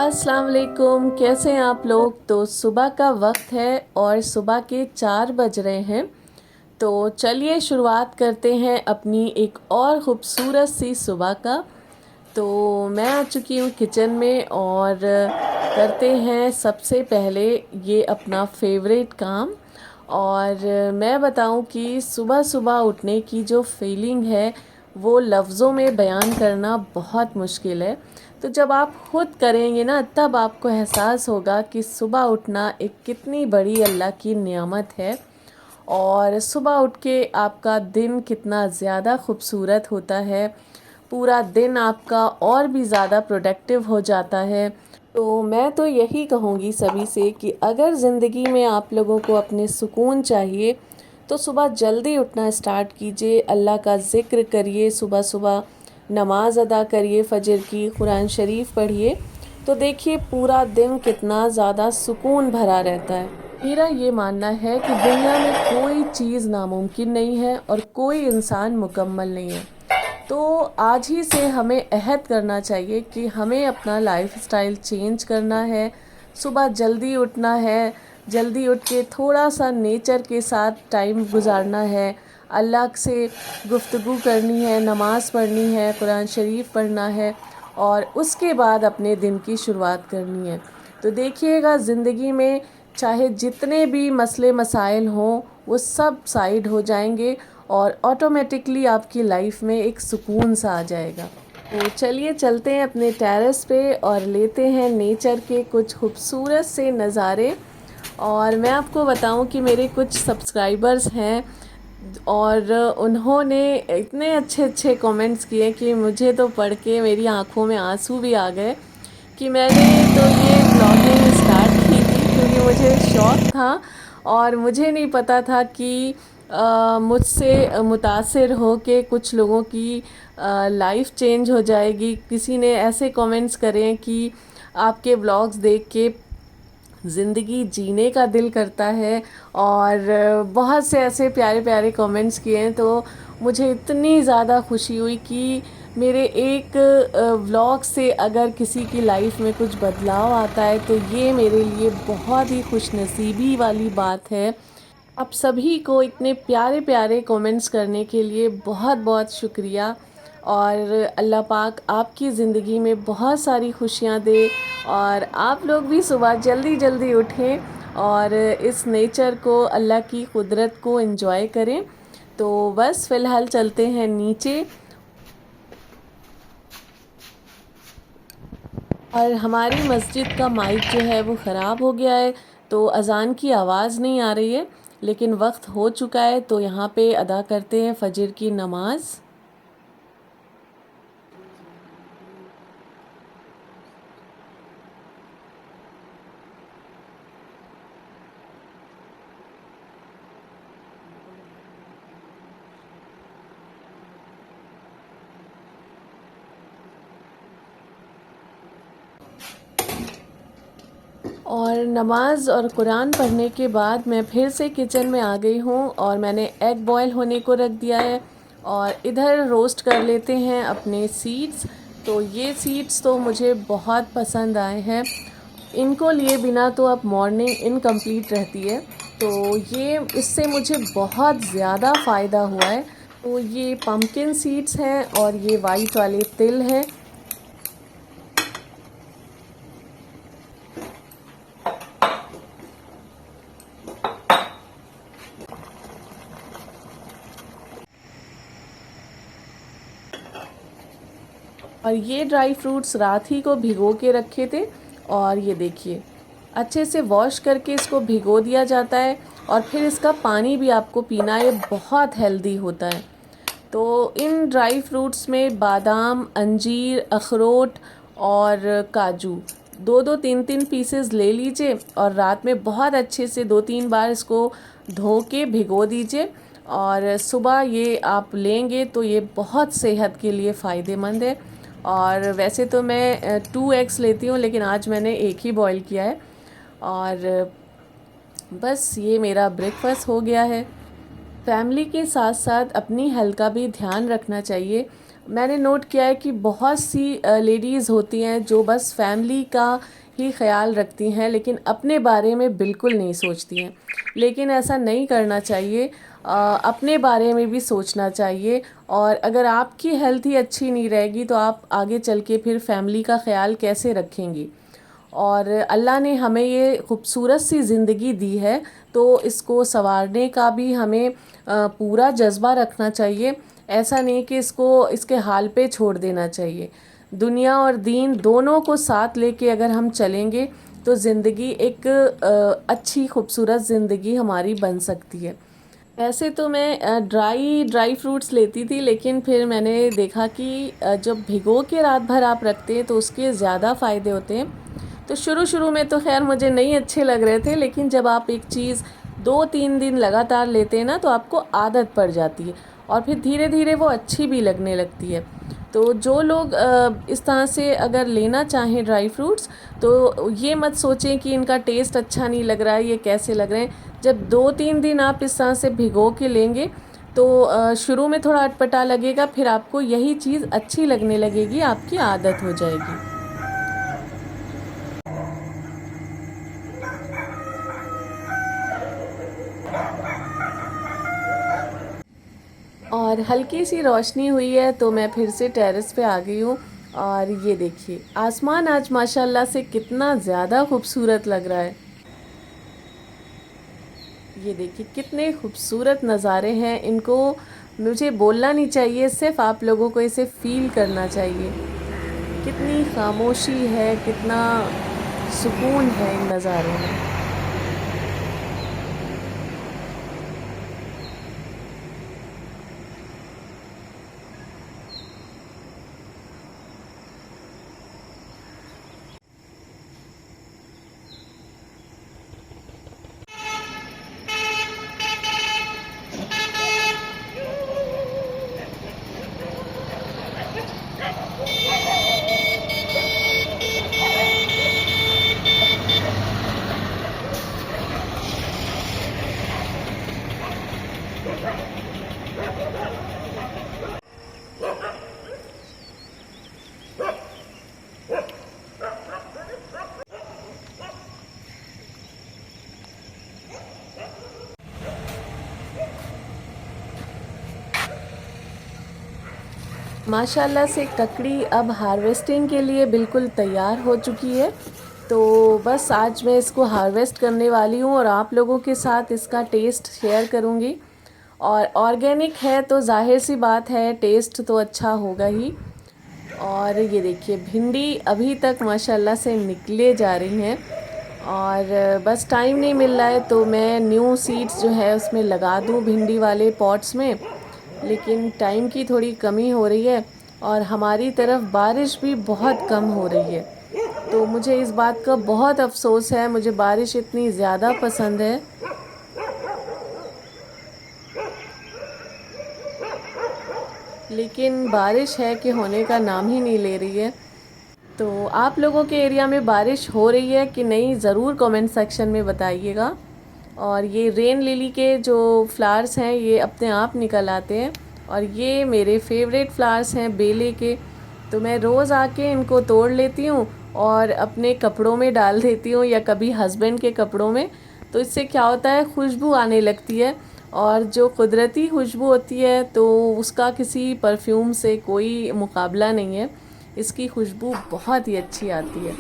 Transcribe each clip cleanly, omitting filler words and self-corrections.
अस्सलाम वालेकुम। कैसे हैं आप लोग। तो सुबह का वक्त है और सुबह के 4 बज रहे हैं। तो चलिए शुरुआत करते हैं अपनी एक और ख़ूबसूरत सी सुबह का। तो मैं आ चुकी हूँ किचन में और करते हैं सबसे पहले ये अपना फेवरेट काम। और मैं बताऊँ कि सुबह सुबह उठने की जो फीलिंग है वो लफ्ज़ों में बयान करना बहुत मुश्किल है। तो जब आप खुद करेंगे ना तब आपको एहसास होगा कि सुबह उठना एक कितनी बड़ी अल्लाह की नेमत है। और सुबह उठ के आपका दिन कितना ज़्यादा खूबसूरत होता है, पूरा दिन आपका और भी ज़्यादा प्रोडक्टिव हो जाता है। तो मैं तो यही कहूँगी सभी से कि अगर ज़िंदगी में आप लोगों को अपने सुकून चाहिए तो सुबह जल्दी उठना स्टार्ट कीजिए, अल्लाह का ज़िक्र करिए, सुबह सुबह नमाज़ अदा करिए, फ़जर की कुरान शरीफ पढ़िए। तो देखिए पूरा दिन कितना ज़्यादा सुकून भरा रहता है। मेरा ये मानना है कि दुनिया में कोई चीज़ नामुमकिन नहीं है और कोई इंसान मुकम्मल नहीं है। तो आज ही से हमें अहद करना चाहिए कि हमें अपना लाइफस्टाइल चेंज करना है, सुबह जल्दी उठना है, जल्दी उठ के थोड़ा सा नेचर के साथ टाइम गुजारना है, अल्लाह से गुफ्तगू करनी है, नमाज़ पढ़नी है, कुरान शरीफ पढ़ना है और उसके बाद अपने दिन की शुरुआत करनी है। तो देखिएगा ज़िंदगी में चाहे जितने भी मसले मसाइल हों वो सब साइड हो जाएंगे और ऑटोमेटिकली आपकी लाइफ में एक सुकून सा आ जाएगा। तो चलिए चलते हैं अपने टेरेस पे और लेते हैं नेचर के कुछ खूबसूरत से नज़ारे। और मैं आपको बताऊं कि मेरे कुछ सब्सक्राइबर्स हैं और उन्होंने इतने अच्छे अच्छे कमेंट्स किए कि मुझे तो पढ़ के मेरी आंखों में आंसू भी आ गए कि मैंने तो ये ब्लॉगिंग स्टार्ट की थी क्योंकि मुझे शौक़ था और मुझे नहीं पता था कि मुझसे मुतासिर हो के कुछ लोगों की लाइफ चेंज हो जाएगी। किसी ने ऐसे कमेंट्स करें कि आपके व्लॉग्स देख के ज़िंदगी जीने का दिल करता है और बहुत से ऐसे प्यारे प्यारे कमेंट्स किए हैं। तो मुझे इतनी ज़्यादा खुशी हुई कि मेरे एक व्लॉग से अगर किसी की लाइफ में कुछ बदलाव आता है तो ये मेरे लिए बहुत ही खुशनसीबी वाली बात है। आप सभी को इतने प्यारे प्यारे कमेंट्स करने के लिए बहुत बहुत शुक्रिया और अल्लाह पाक आपकी ज़िंदगी में बहुत सारी खुशियाँ दे और आप लोग भी सुबह जल्दी जल्दी उठें और इस नेचर को, अल्लाह की कुदरत को एंजॉय करें। तो बस फ़िलहाल चलते हैं नीचे। और हमारी मस्जिद का माइक जो है वो ख़राब हो गया है तो अज़ान की आवाज़ नहीं आ रही है, लेकिन वक्त हो चुका है तो यहाँ पे अदा करते हैं फ़जर की नमाज़। और नमाज़ और कुरान पढ़ने के बाद मैं फिर से किचन में आ गई हूँ और मैंने एग बॉयल होने को रख दिया है और इधर रोस्ट कर लेते हैं अपने सीड्स। तो ये सीड्स तो मुझे बहुत पसंद आए हैं, इनको लिए बिना तो अब मॉर्निंग इनकम्प्लीट रहती है। तो ये इससे मुझे बहुत ज़्यादा फ़ायदा हुआ है। तो ये पम्पकिन सीड्स हैं और ये वाइट वाले तिल हैं। और ये ड्राई फ्रूट्स रात ही को भिगो के रखे थे और ये देखिए अच्छे से वॉश करके इसको भिगो दिया जाता है और फिर इसका पानी भी आपको पीना है, ये बहुत हेल्दी होता है। तो इन ड्राई फ्रूट्स में बादाम, अंजीर, अखरोट और काजू दो दो तीन तीन पीसेस ले लीजिए और रात में बहुत अच्छे से 2-3 बार इसको धो के भिगो दीजिए और सुबह ये आप लेंगे तो ये बहुत सेहत के लिए फ़ायदेमंद है। और वैसे तो मैं 2 एग्स लेती हूँ लेकिन आज मैंने एक ही बॉईल किया है। और बस ये मेरा ब्रेकफास्ट हो गया है। फैमिली के साथ साथ अपनी हेल्थ का भी ध्यान रखना चाहिए मैंने नोट किया है कि बहुत सी लेडीज़ होती हैं जो बस फैमिली का ही ख्याल रखती हैं, लेकिन अपने बारे में बिल्कुल नहीं सोचती हैं। लेकिन ऐसा नहीं करना चाहिए, अपने बारे में भी सोचना चाहिए। और अगर आपकी हेल्थ ही अच्छी नहीं रहेगी तो आप आगे चल के फिर फैमिली का ख्याल कैसे रखेंगी। और अल्लाह ने हमें ये खूबसूरत सी ज़िंदगी दी है, तो इसको संवारने का भी हमें पूरा जज्बा रखना चाहिए। ऐसा नहीं कि इसको इसके हाल पे छोड़ देना चाहिए। दुनिया और दीन दोनों को साथ लेके अगर हम चलेंगे तो ज़िंदगी एक अच्छी खूबसूरत ज़िंदगी हमारी बन सकती है। वैसे तो मैं ड्राई फ्रूट्स लेती थी, लेकिन फिर मैंने देखा कि जब भिगो के रात भर आप रखते हैं तो उसके ज़्यादा फ़ायदे होते हैं। तो शुरू में तो खैर मुझे नहीं अच्छे लग रहे थे, लेकिन जब आप एक चीज़ 2-3 दिन लगातार लेते हैं ना तो आपको आदत पड़ जाती है और फिर धीरे धीरे वो अच्छी भी लगने लगती है। तो जो लोग इस तरह से अगर लेना चाहें ड्राई फ्रूट्स, तो ये मत सोचें कि इनका टेस्ट अच्छा नहीं लग रहा है, ये कैसे लग रहे हैं। जब 2-3 दिन आप इस तरह से भिगो के लेंगे तो शुरू में थोड़ा अटपटा लगेगा, फिर आपको यही चीज़ अच्छी लगने लगेगी, आपकी आदत हो जाएगी। और हल्की सी रोशनी हुई है तो मैं फिर से टेरेस पे आ गई हूँ। और ये देखिए आसमान आज माशाल्लाह से कितना ज़्यादा खूबसूरत लग रहा है। ये देखिए कितने खूबसूरत नज़ारे हैं, इनको मुझे बोलना नहीं चाहिए, सिर्फ आप लोगों को इसे फ़ील करना चाहिए। कितनी खामोशी है, कितना सुकून है इन नज़ारों में। माशाल्लाह से ककड़ी अब हार्वेस्टिंग के लिए बिल्कुल तैयार हो चुकी है। तो बस आज मैं इसको हार्वेस्ट करने वाली हूँ और आप लोगों के साथ इसका टेस्ट शेयर करूँगी। और ऑर्गेनिक है तो जाहिर सी बात है टेस्ट तो अच्छा होगा ही। और ये देखिए भिंडी अभी तक माशाल्लाह से निकले जा रही हैं और बस टाइम नहीं मिल रहा है तो मैं न्यू सीड्स जो है उसमें लगा दूँ भिंडी वाले पॉट्स में, लेकिन टाइम की थोड़ी कमी हो रही है और हमारी तरफ बारिश भी बहुत कम हो रही है। तो मुझे इस बात का बहुत अफसोस है, मुझे बारिश इतनी ज़्यादा पसंद है। लेकिन बारिश है कि होने का नाम ही नहीं ले रही है। तो आप लोगों के एरिया में बारिश हो रही है कि नहीं, ज़रूर कमेंट सेक्शन में बताइएगा। और ये रेन लिली के जो फ्लावर्स हैं ये अपने आप निकल आते हैं और ये मेरे फेवरेट फ्लावर्स हैं बेले के। तो मैं रोज़ आके इनको तोड़ लेती हूँ और अपने कपड़ों में डाल देती हूँ या कभी हस्बैंड के कपड़ों में। तो इससे क्या होता है, खुशबू आने लगती है और जो कुदरती खुशबू होती है तो उसका किसी परफ्यूम से कोई मुकाबला नहीं है। इसकी खुशबू बहुत ही अच्छी आती है।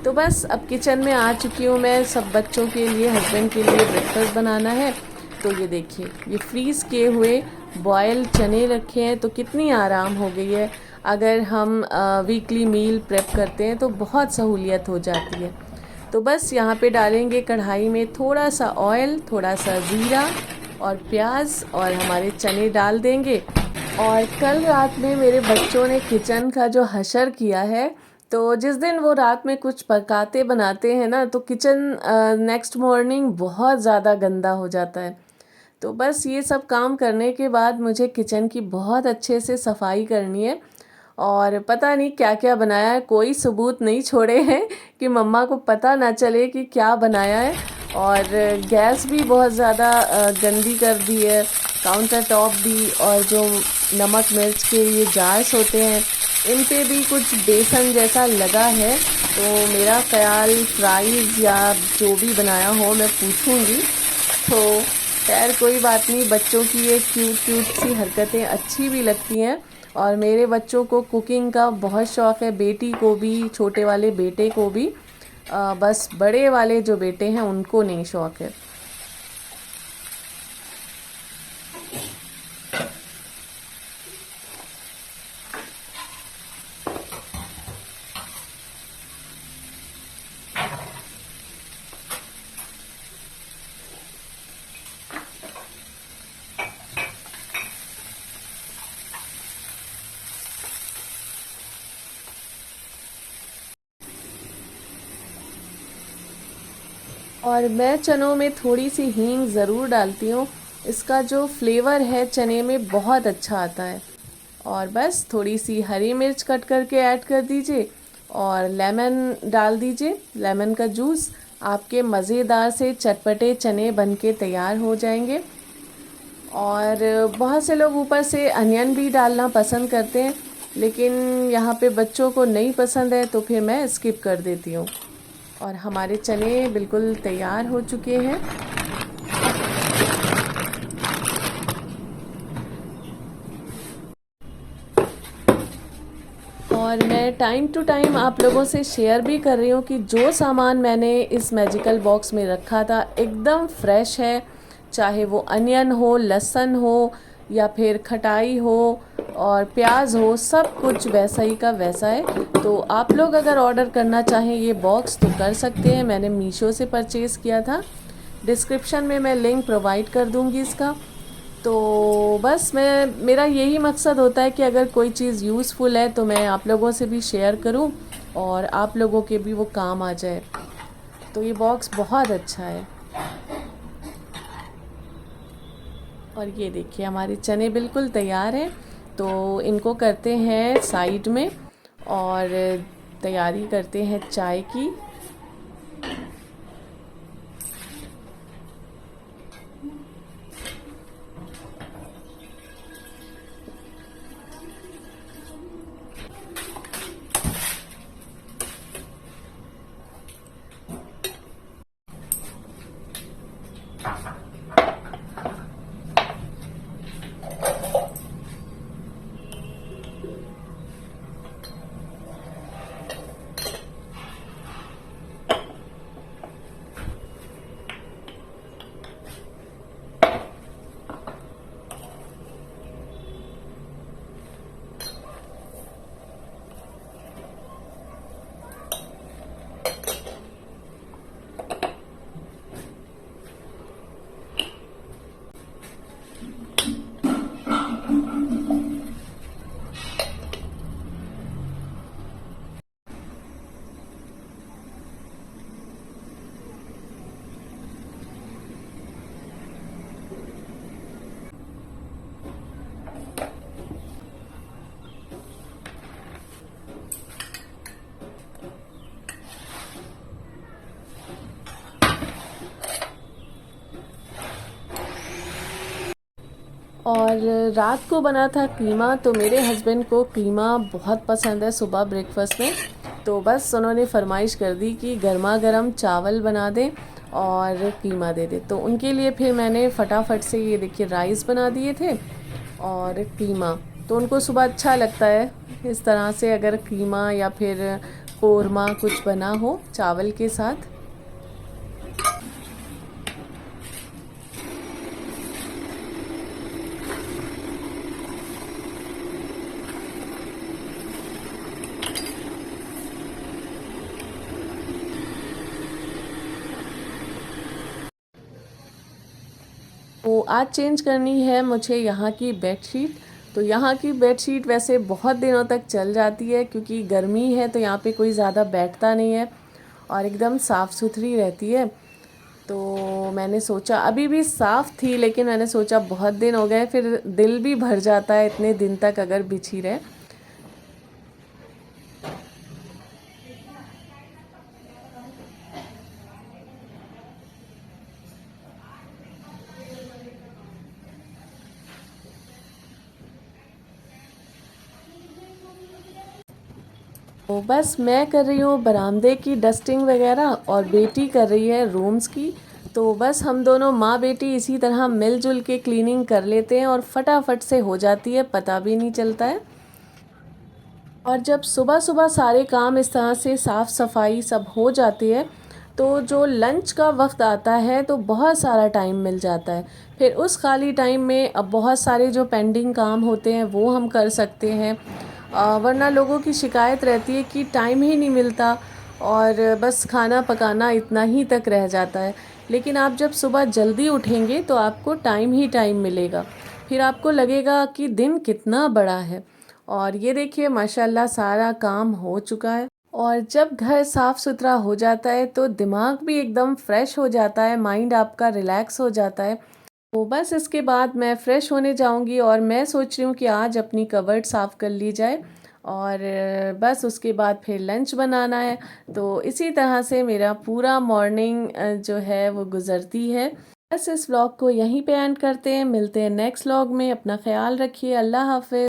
तो बस अब किचन में आ चुकी हूँ मैं, सब बच्चों के लिए, हस्बैंड के लिए ब्रेकफास्ट बनाना है। तो ये देखिए ये फ्रीज़ किए हुए बॉयल चने रखे हैं, तो कितनी आराम हो गई है। अगर हम वीकली मील प्रेप करते हैं तो बहुत सहूलियत हो जाती है। तो बस यहाँ पे डालेंगे कढ़ाई में थोड़ा सा ऑयल, थोड़ा सा ज़ीरा और प्याज और हमारे चने डाल देंगे। और कल रात में मेरे बच्चों ने किचन का जो हशर किया है, तो जिस दिन वो रात में कुछ पकाते बनाते हैं ना तो किचन नेक्स्ट मॉर्निंग बहुत ज़्यादा गंदा हो जाता है। तो बस ये सब काम करने के बाद मुझे किचन की बहुत अच्छे से सफाई करनी है। और पता नहीं क्या क्या बनाया है, कोई सबूत नहीं छोड़े हैं कि मम्मा को पता ना चले कि क्या बनाया है। और गैस भी बहुत ज़्यादा गंदी कर दी है, काउंटर टॉप भी, और जो नमक मिर्च के ये जार्स होते हैं इन पे भी कुछ बेसन जैसा लगा है। तो मेरा ख्याल फ्राइज़ या जो भी बनाया हो मैं पूछूंगी। तो खैर कोई बात नहीं, बच्चों की ये क्यूट क्यूट सी हरकतें अच्छी भी लगती हैं। और मेरे बच्चों को कुकिंग का बहुत शौक़ है, बेटी को भी, छोटे वाले बेटे को भी। बस बड़े वाले जो बेटे हैं उनको नहीं शौक़ है। और मैं चनों में थोड़ी सी हींग ज़रूर डालती हूँ, इसका जो फ्लेवर है चने में बहुत अच्छा आता है। और बस थोड़ी सी हरी मिर्च कट करके ऐड कर दीजिए और लेमन डाल दीजिए, लेमन का जूस। आपके मज़ेदार से चटपटे चने बनके तैयार हो जाएंगे। और बहुत से लोग ऊपर से अनियन भी डालना पसंद करते हैं, लेकिन यहाँ पे बच्चों को नहीं पसंद है तो फिर मैं स्किप कर देती हूँ। और हमारे चने बिल्कुल तैयार हो चुके हैं। और मैं टाइम टू टाइम आप लोगों से शेयर भी कर रही हूँ कि जो सामान मैंने इस मैजिकल बॉक्स में रखा था एकदम फ्रेश है। चाहे वो अनियन हो, लहसुन हो, या फिर खटाई हो और प्याज हो, सब कुछ वैसा ही का वैसा है। तो आप लोग अगर ऑर्डर करना चाहें ये बॉक्स तो कर सकते हैं। मैंने मीशो से परचेज़ किया था, डिस्क्रिप्शन में मैं लिंक प्रोवाइड कर दूँगी इसका। तो बस मेरा यही मकसद होता है कि अगर कोई चीज़ यूज़फुल है तो मैं आप लोगों से भी शेयर करूं और आप लोगों के भी वो काम आ जाए। तो ये बॉक्स बहुत अच्छा है। और ये देखिए हमारे चने बिल्कुल तैयार हैं। तो इनको करते हैं साइड में और तैयारी करते हैं चाय की। और रात को बना था कीमा। तो मेरे हस्बैंड को कीमा बहुत पसंद है सुबह ब्रेकफास्ट में। तो बस उन्होंने फरमाइश कर दी कि गर्मा गर्म चावल बना दें और कीमा दे दे। तो उनके लिए फिर मैंने फटाफट से ये देखिए राइस बना दिए थे और कीमा। तो उनको सुबह अच्छा लगता है इस तरह से, अगर कीमा या फिर कोरमा कुछ बना हो चावल के साथ। तो आज चेंज करनी है मुझे यहाँ की बेडशीट। तो यहाँ की बेडशीट वैसे बहुत दिनों तक चल जाती है, क्योंकि गर्मी है तो यहाँ पे कोई ज़्यादा बैठता नहीं है और एकदम साफ़ सुथरी रहती है। तो मैंने सोचा, अभी भी साफ़ थी लेकिन मैंने सोचा बहुत दिन हो गए, फिर दिल भी भर जाता है इतने दिन तक अगर बिछी रहे। तो बस मैं कर रही हूँ बरामदे की डस्टिंग वगैरह और बेटी कर रही है रूम्स की। तो बस हम दोनों माँ बेटी इसी तरह मिलजुल के क्लीनिंग कर लेते हैं और फटाफट से हो जाती है, पता भी नहीं चलता है। और जब सुबह सुबह सारे काम इस तरह से साफ़ सफाई सब हो जाती है तो जो लंच का वक्त आता है तो बहुत सारा टाइम मिल जाता है। फिर उस खाली टाइम में अब बहुत सारे जो पेंडिंग काम होते हैं वो हम कर सकते हैं। वरना लोगों की शिकायत रहती है कि टाइम ही नहीं मिलता और बस खाना पकाना इतना ही तक रह जाता है। लेकिन आप जब सुबह जल्दी उठेंगे तो आपको टाइम ही टाइम मिलेगा। फिर आपको लगेगा कि दिन कितना बड़ा है। और ये देखिए माशाल्लाह सारा काम हो चुका है। और जब घर साफ़ सुथरा हो जाता है तो दिमाग भी एकदम फ्रेश हो जाता है, माइंड आपका रिलैक्स हो जाता है। तो बस इसके बाद मैं फ़्रेश होने जाऊंगी और मैं सोच रही हूँ कि आज अपनी कबर्ड साफ़ कर ली जाए और बस उसके बाद फिर लंच बनाना है। तो इसी तरह से मेरा पूरा मॉर्निंग जो है वो गुज़रती है। बस इस व्लॉग को यहीं पे एंड करते हैं, मिलते हैं नेक्स्ट व्लॉग में। अपना ख्याल रखिए, अल्लाह हाफ़िज़।